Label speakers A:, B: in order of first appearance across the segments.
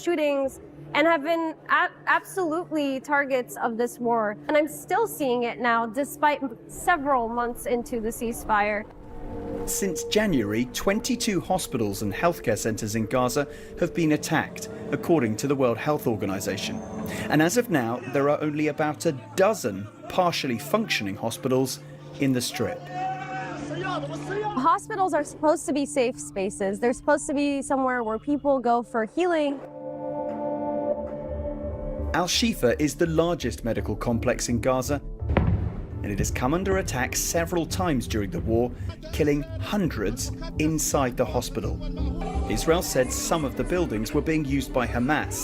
A: shootings and have been absolutely targets of this war. And I'm still seeing it now, despite several months into the ceasefire.
B: Since January, 22 hospitals and healthcare centres in Gaza have been attacked, according to the World Health Organization. And as of now, there are only about a dozen partially functioning hospitals in the Strip.
A: Hospitals are supposed to be safe spaces. They're supposed to be somewhere where people go for healing.
B: Al-Shifa is the largest medical complex in Gaza, and it has come under attack several times during the war, killing hundreds inside the hospital. Israel said some of the buildings were being used by Hamas.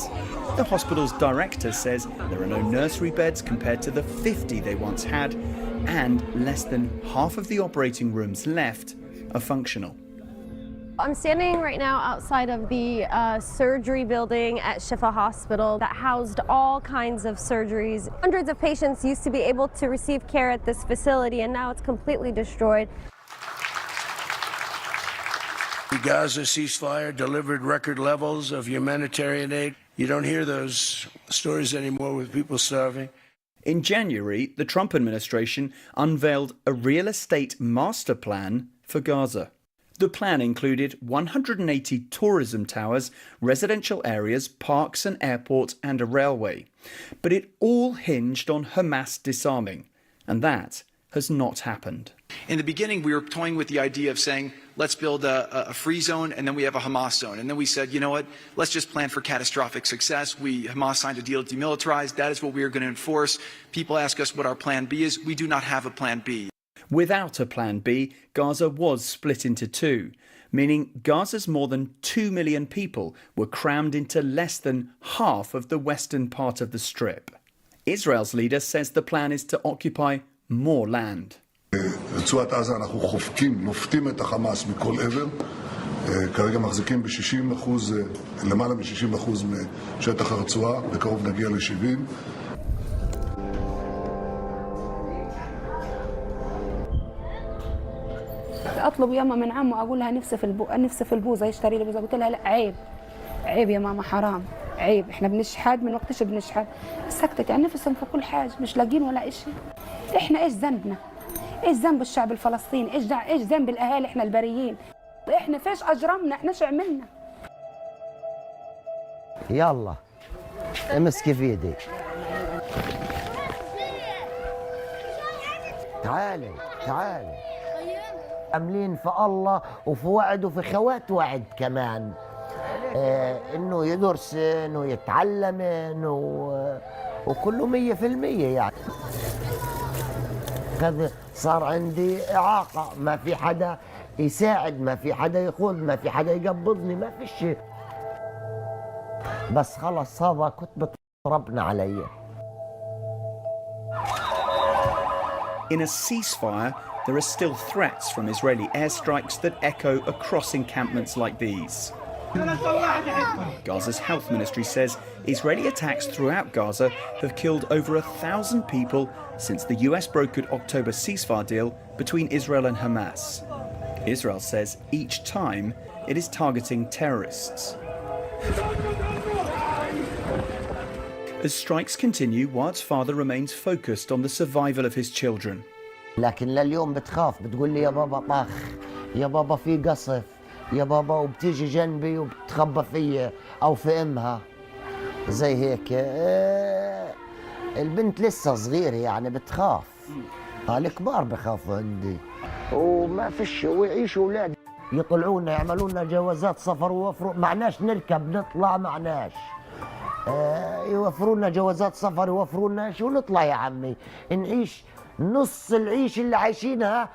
B: The hospital's director says there are no nursery beds compared to the 50 they once had, and less than half of the operating rooms left are functional.
A: I'm standing right now outside of the surgery building at Shifa Hospital that housed all kinds of surgeries. Hundreds of patients used to be able to receive care at this facility, and now it's completely destroyed.
C: The Gaza ceasefire delivered record levels of humanitarian aid. You don't hear those stories anymore with people starving.
B: In January, the Trump administration unveiled a real estate master plan for Gaza. The plan included 180 tourism towers, residential areas, parks, an airport and a railway. But it all hinged on Hamas disarming, and that has not happened.
D: In the beginning, we were toying with the idea of saying, let's build a free zone and then we have a Hamas zone. And then we said, you know what, let's just plan for catastrophic success. Hamas signed a deal to demilitarize. That is what we are going to enforce. People ask us what our plan B is. We do not have a plan B.
B: Without a plan B, Gaza was split into two, meaning Gaza's more than 2 million people were crammed into less than half of the western part of the Strip. Israel's leader says the plan is to occupy more land.
E: רצועת עזה אנחנו נופתים את החמאס מכל עבר. כרגע מחזיקים ב-60%, למעלה מ-60% משטח הרצועה, בקרוב נגיע ל-70%.
F: اطلب ياما من عمه اقول لها نفسي في البوزه يشتري لي بوزه، قلت لها لا عيب عيب يا ماما حرام عيب، احنا بنشحد من وقتش بنشحد. سكتت يعني نفسهم في كل حاجه مش لاقين ولا شيء. احنا ايش ذنبنا؟ ايش ذنب الشعب الفلسطيني؟ ايش ذنب الاهالي احنا البريين؟ احنا فيش اجرمنا؟ احنا ايش عملنا؟
G: يلا امسكي في ايدي. تعالي تعالي. عاملين في الله وفي وعد وفي خوات وعد كمان، انه يدرسن ويتعلمن وكله 100% يعني. هذا صار عندي إعاقة، ما في حدا يساعد، ما في حدا يخوض، ما في حدا يقبضني، ما في شيء. بس خلص هذا كتبة ربنا علي.
B: In a ceasefire, there are still threats from Israeli airstrikes that echo across encampments like these. Gaza's health ministry says Israeli attacks throughout Gaza have killed over 1,000 people since the US brokered October ceasefire deal between Israel and Hamas. Israel says each time it is targeting terrorists. As strikes continue, Ward's father remains focused on the survival of his children.
G: لكن لليوم بتخاف، بتقول لي يا بابا طخ، يا بابا في قصف، يا بابا، وبتيجي جنبي وبتخبى فيا أو في أمها زي هيك. البنت لسه صغيرة يعني بتخاف. الكبار بخافوا عندي وما فيش، ويعيشوا أولاد يطلعونا يعملوا لنا جوازات سفر ويوفروا، معناش نركب نطلع، معناش يوفروا لنا جوازات سفر، يوفروا لنا شو نطلع يا عمي نعيش نص العيش اللي عايشينها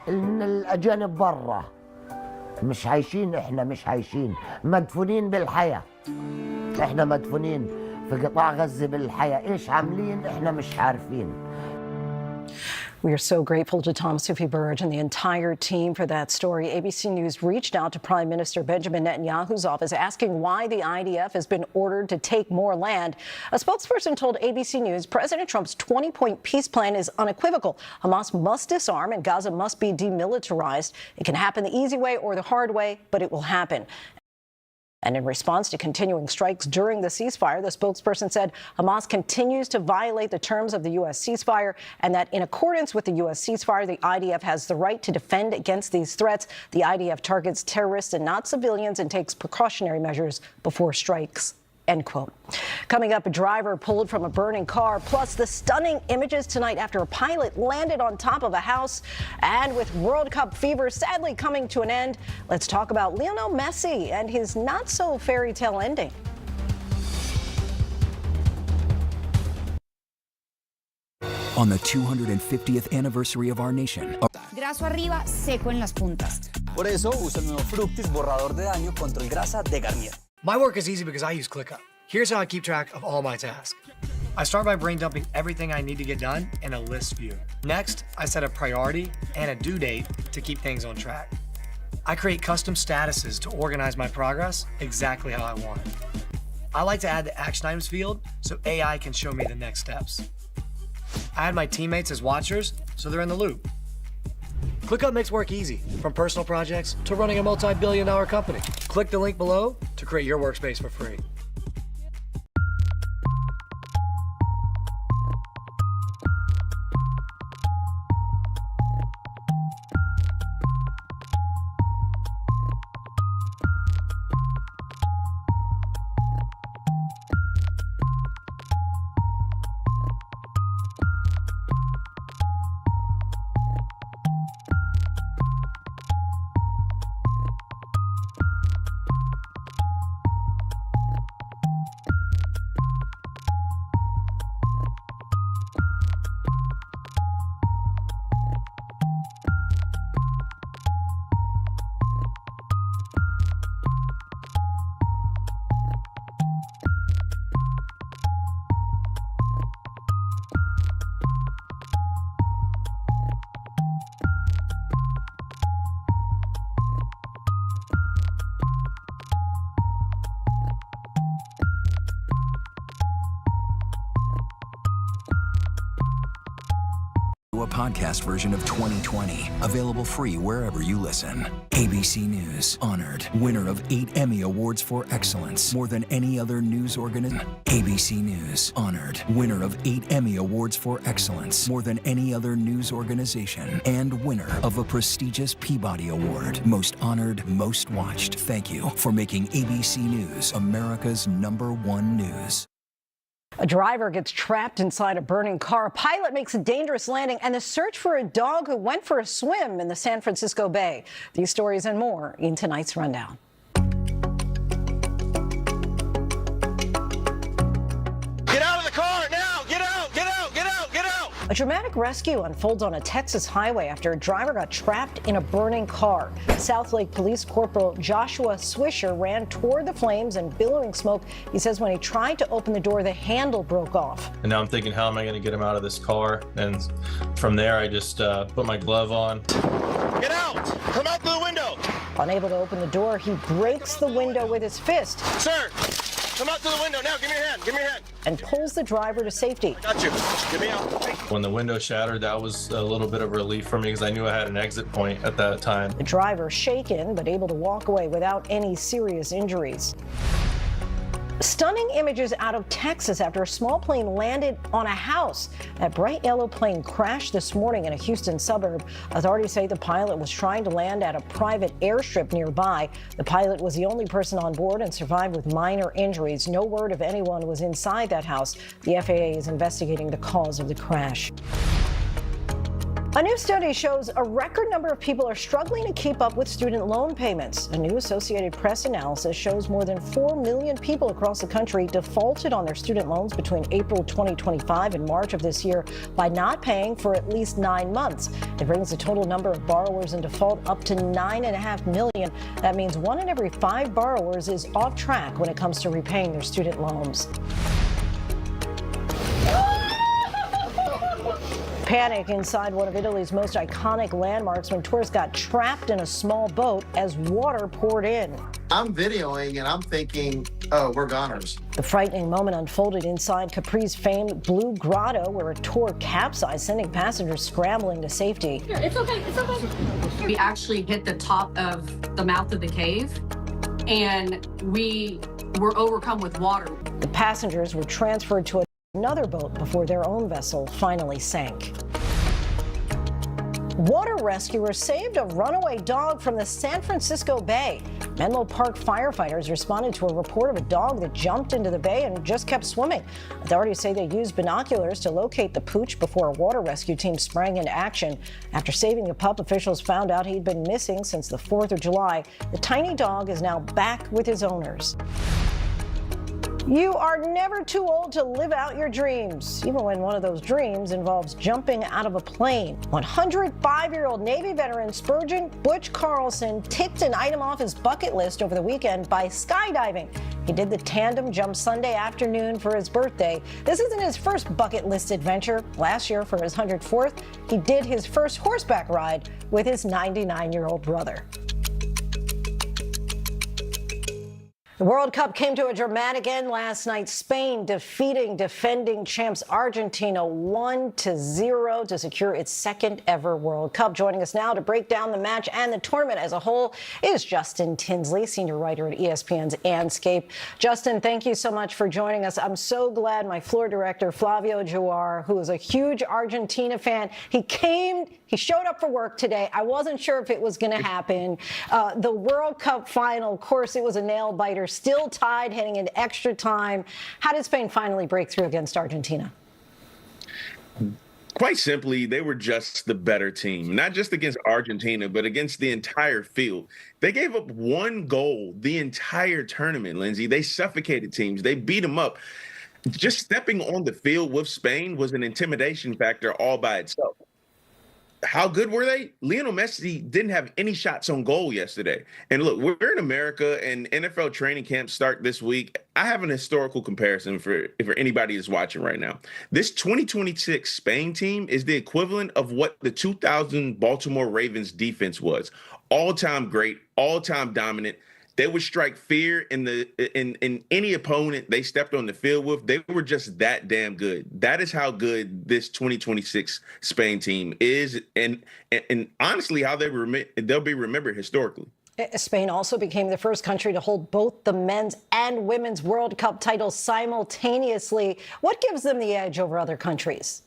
G: الأجانب برا. مش عايشين، احنا مش عايشين، مدفونين بالحياة. احنا مدفونين في قطاع غزة بالحياة، ايش عاملين احنا مش عارفين.
H: We are so grateful to Tom Sufi Burge and the entire team for that story. ABC News reached out to Prime Minister Benjamin Netanyahu's office asking why the IDF has been ordered to take more land. A spokesperson told ABC News President Trump's 20-point peace plan is unequivocal. Hamas must disarm and Gaza must be demilitarized. It can happen the easy way or the hard way, but it will happen. And in response to continuing strikes during the ceasefire, the spokesperson said Hamas continues to violate the terms of the U.S. ceasefire and that in accordance with the U.S. ceasefire, the IDF has the right to defend against these threats. The IDF targets terrorists and not civilians and takes precautionary measures before strikes. End quote. Coming up, a driver pulled from a burning car, plus the stunning images tonight after a pilot landed on top of a house. And with World Cup fever sadly coming to an end, let's talk about Lionel Messi and his not-so-fairy tale ending.
I: On the 250th anniversary of our nation.
J: Graso arriba, seco en las puntas.
K: Por eso uso el nuevo Fructis borrador de daño contra el grasa de Garnier.
L: My work is easy because I use ClickUp. Here's how I keep track of all my tasks. I start by brain dumping everything I need to get done in a list view. Next, I set a priority and a due date to keep things on track. I create custom statuses to organize my progress exactly how I want it. I like to add the action items field so AI can show me the next steps. I add my teammates as watchers so they're in the loop. ClickUp makes work easy, from personal projects to running a multi-billion-dollar company. Click the link below to create your workspace for free.
I: A podcast version of 2020, available free wherever you listen. ABC News, honored winner of 8 Emmy Awards for excellence, more than any other news organization. ABC News, honored winner of 8 Emmy Awards for excellence, more than any other news organization, and winner of a prestigious Peabody Award. Most honored, most watched. Thank you for making ABC News America's #1 news.
H: A driver gets trapped inside a burning car. A pilot makes a dangerous landing, and the search for a dog who went for a swim in the San Francisco Bay. These stories and more in tonight's rundown.
C: Get out of the car now! Get out! Get out! Get out! Get out!
H: A dramatic rescue unfolds on a Texas highway after a driver got trapped in a burning car. South Lake Police Corporal Joshua Swisher ran toward the flames and billowing smoke. He says when he tried to open the door, the handle broke off.
M: And now I'm thinking, how am I going to get him out of this car? And from there, I just put my glove on.
C: Get out! Come out through the window!
H: Unable to open the door, he breaks the window with his fist.
C: Sir! Come out through the window now! Give me your hand! Give me your hand!
H: And pulls the driver to safety.
C: Got you. Get me out.
M: When the window shattered, that was a little bit of relief for me because I knew I had an exit point at that time.
H: The driver shaken but able to walk away without any serious injuries. Stunning images out of Texas after a small plane landed on a house. That bright yellow plane crashed this morning in a Houston suburb. Authorities say the pilot was trying to land at a private airstrip nearby. The pilot was the only person on board and survived with minor injuries. No word of anyone was inside that house. The FAA is investigating the cause of the crash. A new study shows a record number of people are struggling to keep up with student loan payments. A new Associated Press analysis shows more than 4 million people across the country defaulted on their student loans between April 2025 and March of this year by not paying for at least 9 months. It brings the total number of borrowers in default up to 9.5 million. That means 1 in every 5 borrowers is off track when it comes to repaying their student loans. Panic inside one of Italy's most iconic landmarks when tourists got trapped in a small boat as water poured in.
N: I'm videoing and I'm thinking, oh, we're goners.
H: The frightening moment unfolded inside Capri's famed Blue Grotto, where a tour capsized, sending passengers scrambling to safety.
O: Here, it's okay, it's okay. We actually hit the top of the mouth of the cave, and we were overcome with water.
H: The passengers were transferred to another boat before their own vessel finally sank. Water rescuers saved a runaway dog from the San Francisco Bay. Menlo Park firefighters responded to a report of a dog that jumped into the bay and just kept swimming. Authorities say they used binoculars to locate the pooch before a water rescue team sprang into action. After saving the pup, officials found out he'd been missing since the 4th of July. The tiny dog is now back with his owners. You are never too old to live out your dreams, even when one of those dreams involves jumping out of a plane. 105-year-old Navy veteran Spurgeon Butch Carlson ticked an item off his bucket list over the weekend by skydiving. He did the tandem jump Sunday afternoon for his birthday. This isn't his first bucket list adventure. Last year, for his 104th, he did his first horseback ride with his 99-year-old brother. The World Cup came to a dramatic end last night. Spain defeating defending champs Argentina 1-0 to secure its second ever World Cup. Joining us now to break down the match and the tournament as a whole is Justin Tinsley, senior writer at ESPN's Anscape. Justin, thank you so much for joining us. I'm so glad my floor director, Flavio Juar, who is a huge Argentina fan, he showed up for work today. I wasn't sure if it was going to happen. The World Cup final, of course, it was a nail-biter, still tied heading into extra time. How did Spain finally break through against Argentina?
P: Quite simply, they were just the better team, not just against Argentina, but against the entire field. They gave up one goal the entire tournament, Lindsay. They suffocated teams. They beat them up. Just stepping on the field with Spain was an intimidation factor all by itself. How good were they? Lionel Messi didn't have any shots on goal yesterday. And look, we're in America and NFL training camps start this week. I have an historical comparison for anybody that's watching right now. This 2026 Spain team is the equivalent of what the 2000 Baltimore Ravens defense was. All-time great, all-time dominant. They would strike fear in any opponent they stepped on the field with. They were just that damn good. That is how good this 2026 Spain team is, and honestly, how they'll be remembered historically.
H: Spain also became the first country to hold both the men's and women's World Cup titles simultaneously. What gives them the edge over other countries?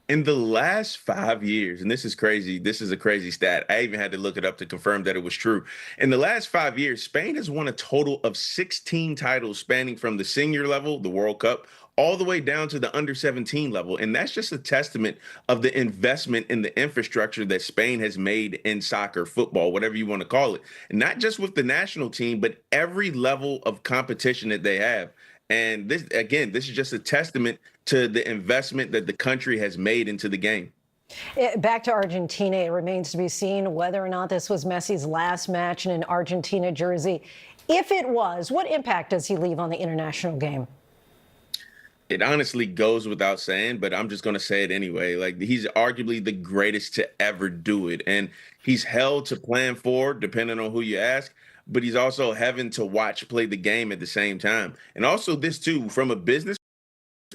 P: In the last 5 years, and this is crazy, this is a crazy stat. I even had to look it up to confirm that it was true. In the last 5 years, Spain has won a total of 16 titles spanning from the senior level, the World Cup, all the way down to the under 17 level. And that's just a testament of the investment in the infrastructure that Spain has made in soccer, football, whatever you want to call it. And not just with the national team, but every level of competition that they have. And this is just a testament to the investment that the country has made into the game.
H: Back to Argentina, it remains to be seen whether or not this was Messi's last match in an Argentina jersey. If it was, what impact does he leave on the international game?
P: It honestly goes without saying, but I'm just going to say it anyway. Like, he's arguably the greatest to ever do it. And he's held to plan for, depending on who you ask. But he's also having to watch play the game at the same time. And also this, too, from a business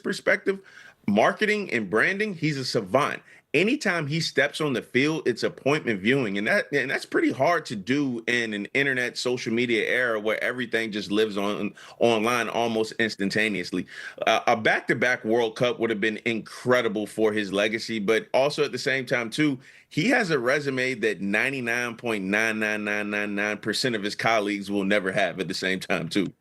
P: perspective, marketing and branding, he's a savant. Anytime he steps on the field, it's appointment viewing. And that's pretty hard to do in an internet social media era where everything just lives online almost instantaneously. A back-to-back World Cup would have been incredible for his legacy, but also at the same time, too, he has a resume that 99.99999% of his colleagues will never have at the same time, too.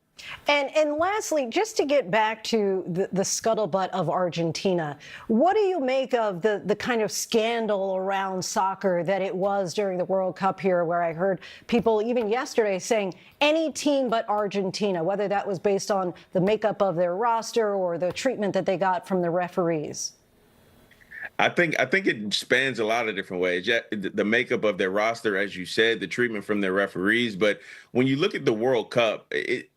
H: And lastly, just to get back to the scuttlebutt of Argentina, what do you make of the kind of scandal around soccer that it was during the World Cup here, where I heard people even yesterday saying any team but Argentina, whether that was based on the makeup of their roster or the treatment that they got from the referees?
P: I think it spans a lot of different ways. Yeah, the makeup of their roster, as you said, the treatment from their referees. But when you look at the World Cup,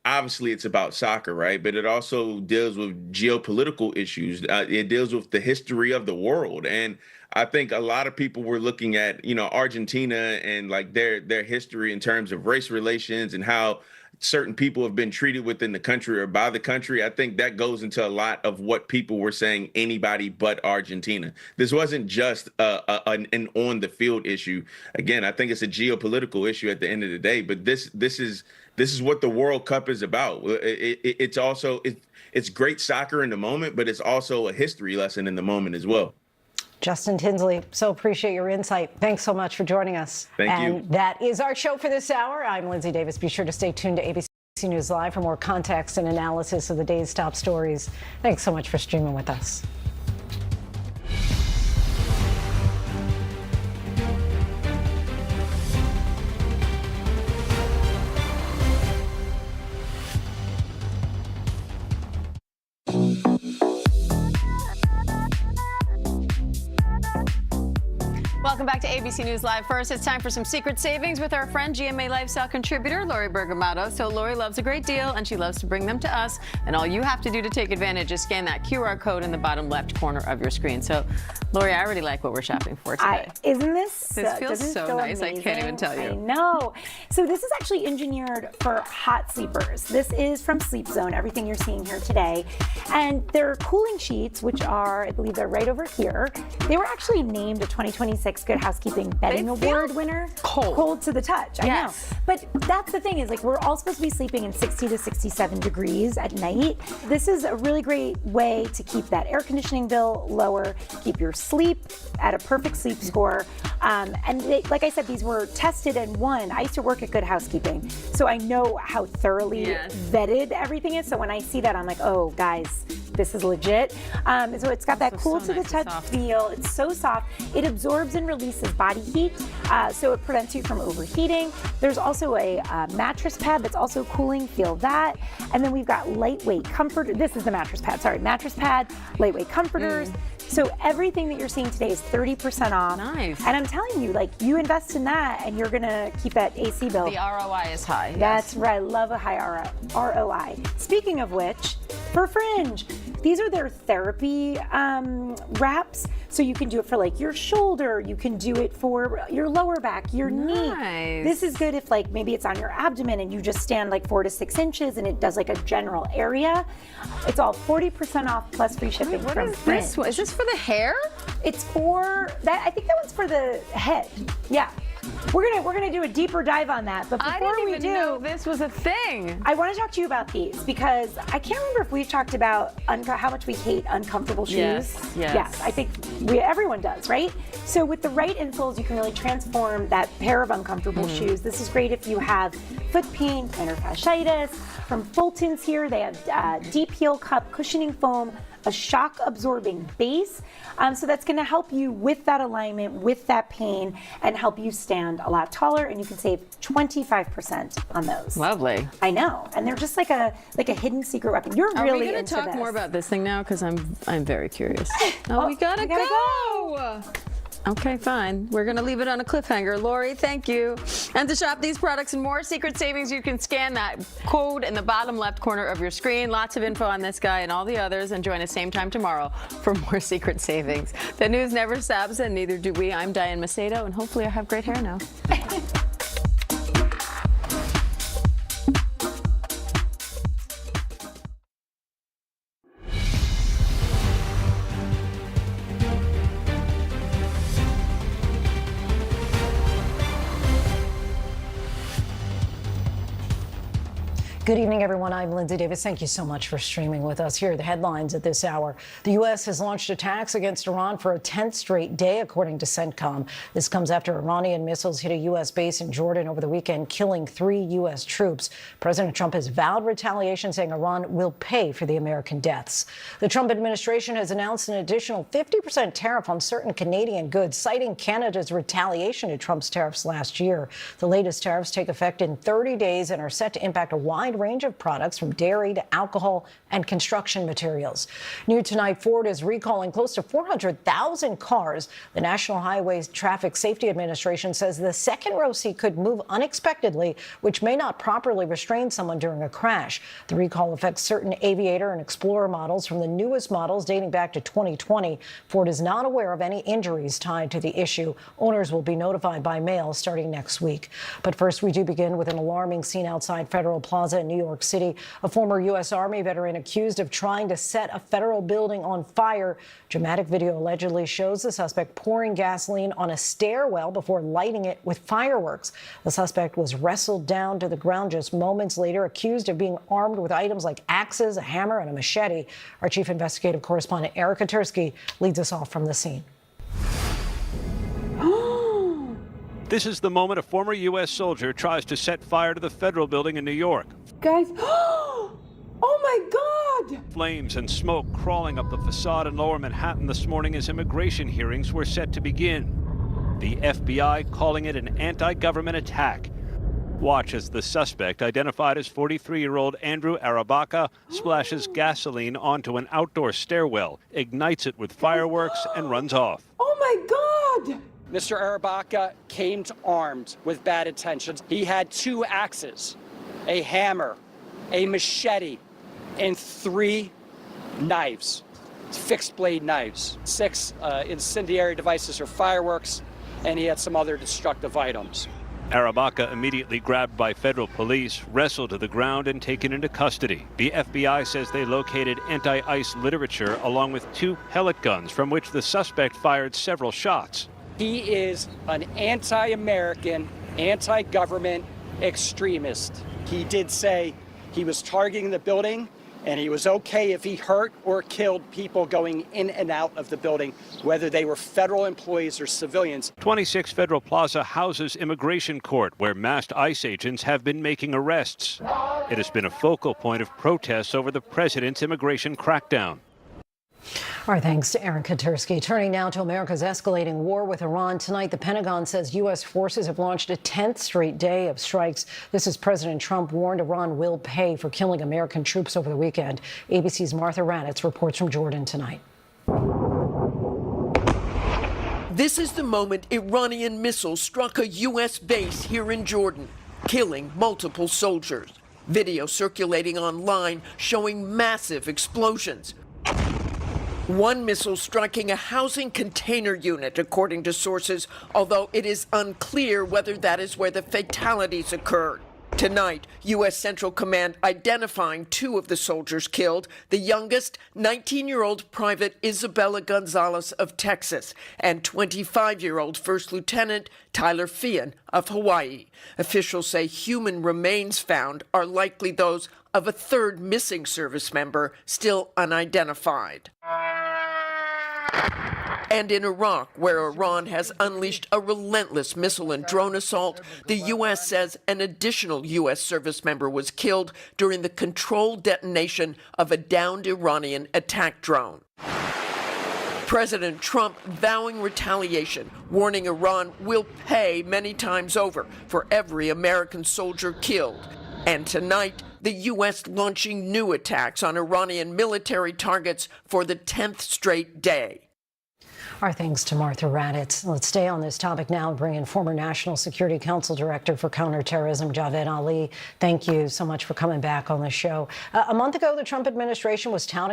P: obviously it's about soccer, right? But it also deals with geopolitical issues. It deals with the history of the world. And I think a lot of people were looking at, Argentina and like their history in terms of race relations and how certain people have been treated within the country or by the country. I think that goes into a lot of what people were saying, anybody but Argentina. This wasn't just an on the field issue. Again, I think it's a geopolitical issue at the end of the day, but this is This is what the World Cup is about. It's also it's great soccer in the moment, but it's also a history lesson in the moment as well.
H: Justin Tinsley, so appreciate your insight. Thanks so much for joining us.
P: Thank you.
H: And that is our show for this hour. I'm Lindsay Davis. Be sure to stay tuned to ABC News Live for more context and analysis of the day's top stories. Thanks so much for streaming with us.
Q: Welcome back to ABC News Live. First, it's time for some secret savings with our friend GMA Lifestyle contributor Lori Bergamato. So Lori loves a great deal, and she loves to bring them to us. And all you have to do to take advantage is scan that QR code in the bottom left corner of your screen. So, Lori, I already like what we're shopping for today.
R: Isn't this?
Q: This feels so nice.
R: Amazing?
Q: I can't even tell you.
R: I know. So this is actually engineered for hot sleepers. This is from Sleep Zone, everything you're seeing here today. And they're cooling sheets, which are, I believe they're right over here. They were actually named a 2026 Good Housekeeping Bedding Award winner. Cold to the touch. I know. But that's the thing is, like, we're all supposed to be sleeping in 60 to 67 degrees at night. This is a really great way to keep that air conditioning bill lower, keep your sleep at a perfect sleep score. And they, like I said, these were tested and won. I used to work at Good Housekeeping, so I know how thoroughly vetted everything is. So when I see that, I'm like, oh, guys, this is legit. So it's got that cool to the touch feel. It's so soft. It absorbs and releases body heat, so it prevents you from overheating. There's also a mattress pad that's also cooling. Feel that. And then we've got lightweight comfort. This is the mattress pad. Sorry, mattress pad, lightweight comforters. So everything that you're seeing today is 30% off.
Q: Nice.
R: And I'm telling you, like, you invest in that and you're gonna keep that AC bill.
Q: The ROI is high.
R: That's right. I love a high ROI. Speaking of which, for Fringe, these are their therapy wraps. So you can do it for like your shoulder. You can do it for your lower back, your knee. This is good if like maybe it's on your abdomen and you just stand like 4 to 6 inches and it does like a general area. It's all 40% off plus free shipping from Fringe.
Q: Is this for the hair?
R: It's for that. I think that one's for the head. Yeah. We're gonna do a deeper dive on that. But before we do,
Q: this was a thing.
R: I want to talk to you about these because I can't remember if we've talked about how much we hate uncomfortable shoes. Yes. I think everyone does, right? So with the right insoles, you can really transform that pair of uncomfortable shoes. This is great if you have foot pain, plantar fasciitis. From Fulton's here, they have deep heel cup cushioning foam, a shock absorbing base. So that's going to help you with that alignment, with that pain, and help you stand a lot taller. And you can save 25% on those.
Q: Lovely.
R: I know, and they're just like a hidden secret weapon. You're
Q: Are
R: really
Q: we going
R: into
Q: to talk
R: this.
Q: more about this thing now? Because I'm very curious. Oh, we gotta go. Okay, fine. We're going to leave it on a cliffhanger. Lori, thank you. And to shop these products and more secret savings, you can scan that code in the bottom left corner of your screen. Lots of info on this guy and all the others. And join us same time tomorrow for more secret savings. The news never stops, and neither do we. I'm Diane Macedo, and hopefully I have great hair now.
H: Good evening, everyone. I'm Lindsay Davis. Thank you so much for streaming with us. Here are the headlines at this hour. The U.S. has launched attacks against Iran for a 10th straight day, according to CENTCOM. This comes after Iranian missiles hit a U.S. base in Jordan over the weekend, killing 3 U.S. troops. President Trump has vowed retaliation, saying Iran will pay for the American deaths. The Trump administration has announced an additional 50% tariff on certain Canadian goods, citing Canada's retaliation to Trump's tariffs last year. The latest tariffs take effect in 30 days and are set to impact a wide range of products from dairy to alcohol and construction materials. New tonight, Ford is recalling close to 400,000 cars. The National Highway Traffic Safety Administration says the second row seat could move unexpectedly, which may not properly restrain someone during a crash. The recall affects certain Aviator and Explorer models from the newest models dating back to 2020. Ford is not aware of any injuries tied to the issue. Owners will be notified by mail starting next week. But first, we do begin with an alarming scene outside Federal Plaza in New York City. A former U.S. Army veteran accused of trying to set a federal building on fire. Dramatic video allegedly shows the suspect pouring gasoline on a stairwell before lighting it with fireworks. The suspect was wrestled down to the ground just moments later, accused of being armed with items like axes, a hammer, and a machete. Our chief investigative correspondent Erica Tursky leads us off from the scene.
S: This is the moment a former U.S. soldier tries to set fire to the federal building in New York.
F: Guys, oh my God!
S: Flames and smoke crawling up the facade in Lower Manhattan this morning as immigration hearings were set to begin. The FBI calling it an anti-government attack. Watch as the suspect, identified as 43-year-old Andrew Arabaca, splashes gasoline onto an outdoor stairwell, ignites it with fireworks, and runs off.
F: Oh my God!
T: Mr. Arabaca came armed with bad intentions. He had 2 axes, a hammer, a machete, and 3 knives, fixed blade knives, 6 incendiary devices or fireworks, and he had some other destructive items.
S: Arabaca, immediately grabbed by federal police, wrestled to the ground and taken into custody. The FBI says they located anti-ICE literature along with 2 pellet guns from which the suspect fired several shots.
T: He is an anti-American, anti-government extremist. He did say he was targeting the building and he was okay if he hurt or killed people going in and out of the building, whether they were federal employees or civilians.
S: 26 Federal Plaza houses immigration court, where masked ICE agents have been making arrests. It has been a focal point of protests over the president's immigration crackdown.
H: Our thanks to Erica Tursky. Turning now to America's escalating war with Iran. Tonight, the Pentagon says U.S. forces have launched a 10th straight day of strikes. This as President Trump warned Iran will pay for killing American troops over the weekend. ABC's Martha Raddatz reports from Jordan tonight.
U: This is the moment Iranian missiles struck a U.S. base here in Jordan, killing multiple soldiers. Video circulating online showing massive explosions. One missile striking a housing container unit, according to sources, although it is unclear whether that is where the fatalities occurred. Tonight, U.S. Central Command identifying 2 of the soldiers killed, the youngest, 19-year-old Private Isabella Gonzalez of Texas, and 25-year-old First Lieutenant Tyler Feehan of Hawaii. Officials say human remains found are likely those of a 3rd missing service member, still unidentified. And in Iraq, where Iran has unleashed a relentless missile and drone assault, the U.S. says an additional U.S. service member was killed during the controlled detonation of a downed Iranian attack drone. President Trump vowing retaliation, warning Iran will pay many times over for every American soldier killed. And tonight, the U.S. launching new attacks on Iranian military targets for the 10th straight day.
H: Our thanks to Martha Raddatz. Let's stay on this topic now and bring in former National Security Council Director for Counterterrorism, Javed Ali. Thank you so much for coming back on the show. A month ago, the Trump administration was touting